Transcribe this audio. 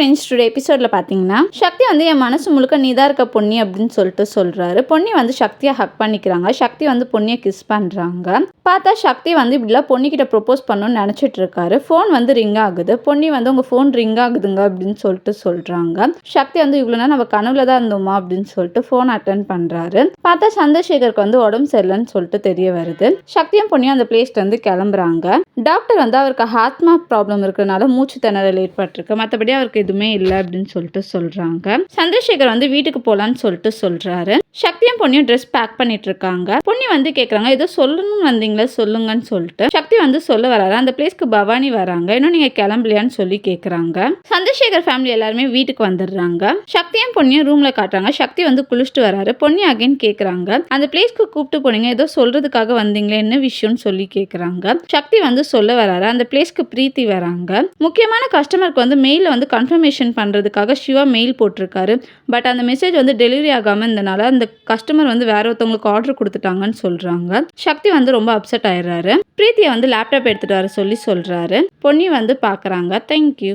Friends, today எபிசோடில் பார்த்தீங்கன்னா சக்தி வந்து என் மனசு முழுக்க நீதான் இருக்க பொன்னி அப்படின்னு சொல்லிட்டு சொல்கிறாரு. பொன்னி வந்து சக்தியை ஹக் பண்ணிக்கிறாங்க. சக்தி வந்து பொன்னியை கிஸ் பண்ணுறாங்க. பார்த்தா சக்தி வந்து இப்படிலாம் பொன்னிக்கிட்ட ப்ரொப்போஸ் பண்ணணும்னு நினச்சிட்டு இருக்காரு. ஃபோன் வந்து ரிங் ஆகுது. பொன்னி வந்து உங்கள் ஃபோன் ரிங் ஆகுதுங்க அப்படின்னு சொல்லிட்டு சொல்கிறாங்க. சக்தி வந்து இவ்வளோனா நம்ம கனவுல தான் இருந்தோமா அப்படின்னு சொல்லிட்டு ஃபோன் அட்டன் பண்ணுறாரு. பார்த்தா சந்திரசேகருக்கு வந்து உடம்பு சரியில்லைன்னு சொல்லிட்டு தெரிய வருது. சக்தியும் பொன்னியும் அந்த பிளேஸ்லேருந்து கிளம்புறாங்க. டாக்டர் வந்து அவருக்கு ஆத்மா ப்ராப்ளம் இருக்கிறனால மூச்சு திணறல் ஏற்பட்டிருக்கு, மற்றபடி அவருக்கு எதுவுமே இல்லை அப்படின்னு சொல்லிட்டு சொல்றாங்க. சந்திரசேகர் வந்து வீட்டுக்கு போலான்னு சொல்லிட்டு சொல்றாரு. சக்தியும் பொன்னியும் ட்ரெஸ் பேக் பண்ணிட்டு இருக்காங்க. பொன்னி வந்து கேக்குறாங்க, ஏதோ சொல்லணும்னு வந்தீங்களா சொல்லுங்கன்னு சொல்லிட்டு. சக்தி வந்து சொல்ல வராரு. அந்த பிளேஸ்க்கு பவானி வராங்க. இன்னும் நீங்க கிளம்பலையான்னு சொல்லி கேக்குறாங்க. சந்திரசேகர் ஃபேமிலி எல்லாருமே வீட்டுக்கு வந்துடுறாங்க. சக்தியும் பொன்னியும் ரூம்ல காட்டுறாங்க. சக்தி வந்து குளிச்சுட்டு வராரு. பொன்னி அகைன் கேக்குறாங்க, அந்த பிளேஸ்க்கு கூப்பிட்டு போனீங்க, ஏதோ சொல்றதுக்காக வந்தீங்களே, என்ன விஷயம்னு சொல்லி கேக்குறாங்க. சக்தி வந்து சொல்ல வராரு. அந்த பிளேஸ்க்கு பிரீத்தி வராங்க. முக்கியமான கஸ்டமருக்கு வந்து மெயில வந்து கன்ஃபர்மேஷன் பண்ணுறதுக்காக சிவா மெயில் போட்டிருக்காரு. பட் அந்த மெசேஜ் வந்து டெலிவரி ஆகாமல் இருந்தனால அந்த கஸ்டமர் வந்து வேற ஒருத்தவங்களுக்கு ஆர்டர் கொடுத்துட்டாங்கன்னு சொல்கிறாங்க. சக்தி வந்து ரொம்ப அப்செட் ஆயிடுறாரு. பிரீத்தியை வந்து லேப்டாப் எடுத்துகிட்டு வர சொல்லி சொல்கிறாரு. பொன்னி வந்து பார்க்குறாங்க. தேங்க்யூ.